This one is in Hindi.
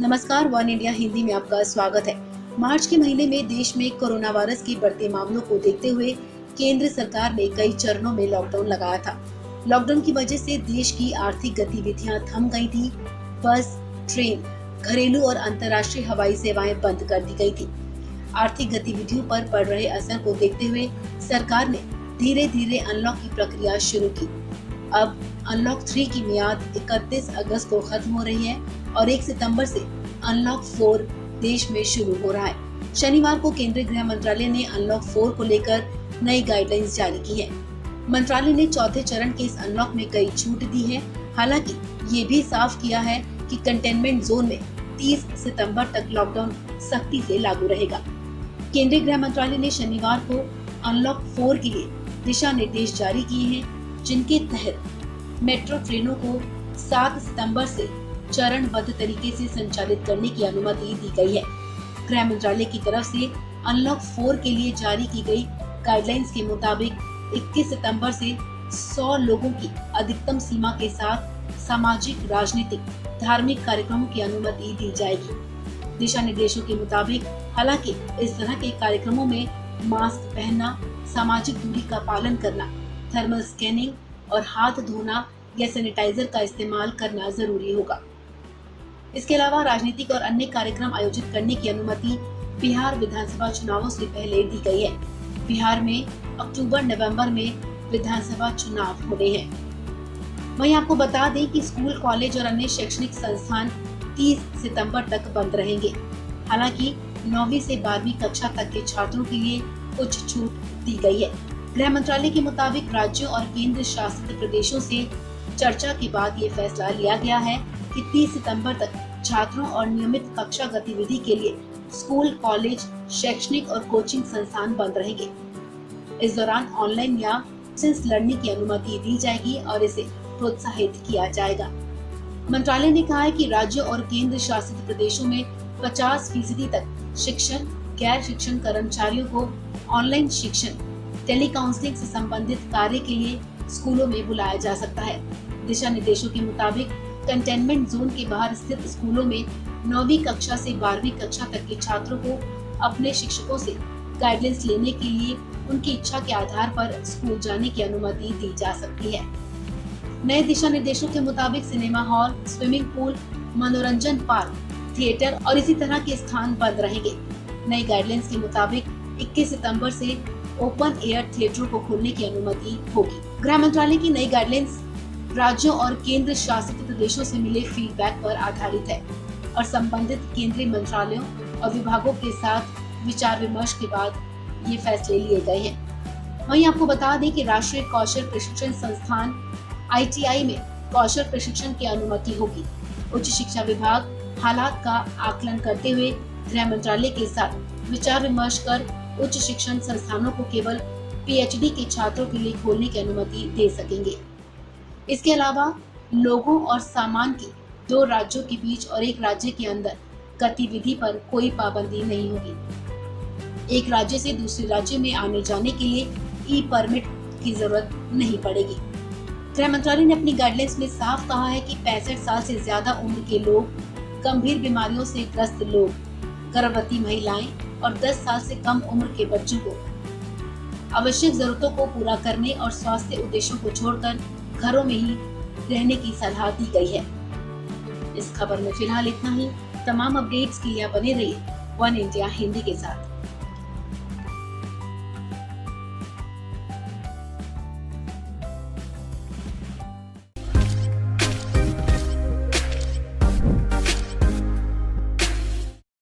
नमस्कार, वन इंडिया हिंदी में आपका स्वागत है। मार्च के महीने में देश में कोरोना वायरस के बढ़ते मामलों को देखते हुए केंद्र सरकार ने कई चरणों में लॉकडाउन लगाया था। लॉकडाउन की वजह से देश की आर्थिक गतिविधियां थम गई थी। बस, ट्रेन, घरेलू और अंतर्राष्ट्रीय हवाई सेवाएं बंद कर दी गई थी। आर्थिक गतिविधियों पर पड़ रहे असर को देखते हुए सरकार ने धीरे धीरे अनलॉक की प्रक्रिया शुरू की। अब अनलॉक 3 की मियाद 31 अगस्त को खत्म हो रही है और 1 सितंबर से अनलॉक 4 देश में शुरू हो रहा है। शनिवार को केंद्रीय गृह मंत्रालय ने अनलॉक 4 को लेकर नई गाइडलाइंस जारी की है। मंत्रालय ने चौथे चरण के इस अनलॉक में कई छूट दी है। हालांकि ये भी साफ किया है कि कंटेनमेंट जोन में 30 सितंबर तक लॉकडाउन सख्ती से लागू रहेगा। केंद्रीय गृह मंत्रालय ने शनिवार को अनलॉक 4 के लिए दिशा निर्देश जारी किए हैं, जिनके तहत मेट्रो ट्रेनों को 7 सितंबर से चरणबद्ध तरीके से संचालित करने की अनुमति दी गई है। गृह मंत्रालय की तरफ से अनलॉक 4 के लिए जारी की गई गाइडलाइंस के मुताबिक 21 सितंबर से 100 लोगों की अधिकतम सीमा के साथ सामाजिक, राजनीतिक, धार्मिक कार्यक्रमों की अनुमति दी जाएगी। दिशा निर्देशों के मुताबिक हालांकि इस तरह के कार्यक्रमों में मास्क पहनना, सामाजिक दूरी का पालन करना, थर्मल स्कैनिंग और हाथ धोना या सैनिटाइजर का इस्तेमाल करना जरूरी होगा। इसके अलावा राजनीतिक और अन्य कार्यक्रम आयोजित करने की अनुमति बिहार विधानसभा चुनावों से पहले दी गई है। बिहार में अक्टूबर-नवंबर में विधानसभा चुनाव होने हैं। वहीं आपको बता दें कि स्कूल, कॉलेज और अन्य शैक्षणिक संस्थान 30 सितंबर तक बंद रहेंगे। हालांकि 9वीं से 12वीं कक्षा तक के छात्रों के लिए कुछ छूट दी गई है। गृह मंत्रालय के मुताबिक राज्यों और केंद्र शासित प्रदेशों से चर्चा के बाद ये फैसला लिया गया है कि 30 सितंबर तक छात्रों और नियमित कक्षा गतिविधि के लिए स्कूल, कॉलेज, शैक्षणिक और कोचिंग संस्थान बंद रहेंगे। इस दौरान ऑनलाइन या डिस्टेंस लर्निंग की अनुमति दी जाएगी और इसे प्रोत्साहित किया जाएगा। मंत्रालय ने कहा है कि राज्यों और केंद्र शासित प्रदेशों में 50% तक शिक्षण, गैर शिक्षण कर्मचारियों को ऑनलाइन शिक्षण, टेली काउंसलिंग से संबंधित कार्य के लिए स्कूलों में बुलाया जा सकता है। दिशा निर्देशों के मुताबिक कंटेनमेंट जोन के बाहर स्थित स्कूलों में 9वीं कक्षा से 12वीं कक्षा तक के छात्रों को अपने शिक्षकों से गाइडेंस लेने के लिए उनकी इच्छा के आधार पर स्कूल जाने की अनुमति दी जा सकती है। नए दिशा निर्देशों के मुताबिक सिनेमा हॉल, स्विमिंग पूल, मनोरंजन पार्क, थिएटर और इसी तरह के स्थान बंद रहेंगे। नई गाइडलाइंस के मुताबिक 21 सितंबर से ओपन एयर थिएटरों को खोलने की अनुमति होगी। गृह मंत्रालय की नई गाइडलाइंस राज्यों और केंद्र शासित प्रदेशों से मिले फीडबैक पर आधारित है और संबंधित केंद्रीय मंत्रालयों और विभागों के साथ विचार विमर्श के बाद ये फैसले लिए गए हैं। वहीं आपको बता दें कि राष्ट्रीय कौशल प्रशिक्षण संस्थान ITI में कौशल प्रशिक्षण की अनुमति होगी। उच्च शिक्षा विभाग हालात का आकलन करते हुए गृह मंत्रालय के साथ विचार विमर्श कर उच्च शिक्षण संस्थानों को केवल PhD के छात्रों के लिए खोलने की अनुमति दे सकेंगे। इसके अलावा लोगों और सामान की 2 राज्यों के बीच और 1 राज्य के अंदर गतिविधि पर कोई पाबंदी नहीं होगी। एक राज्य से दूसरे राज्य में आने जाने के लिए ई-परमिट की जरूरत नहीं पड़ेगी। गृह मंत्रालय ने अपनी गाइडलाइंस में साफ कहा है कि 65 साल से ज्यादा उम्र के लोग, गंभीर बीमारियों से ग्रस्त लोग, गर्भवती महिलाएं और 10 साल से कम उम्र के बच्चों को आवश्यक जरूरतों को पूरा करने और स्वास्थ्य उद्देश्यों को छोड़कर घरों में ही रहने की सलाह दी गई है। इस खबर में फिलहाल इतना ही। तमाम अपडेट्स के लिए बने रहिए वन इंडिया हिंदी के साथ।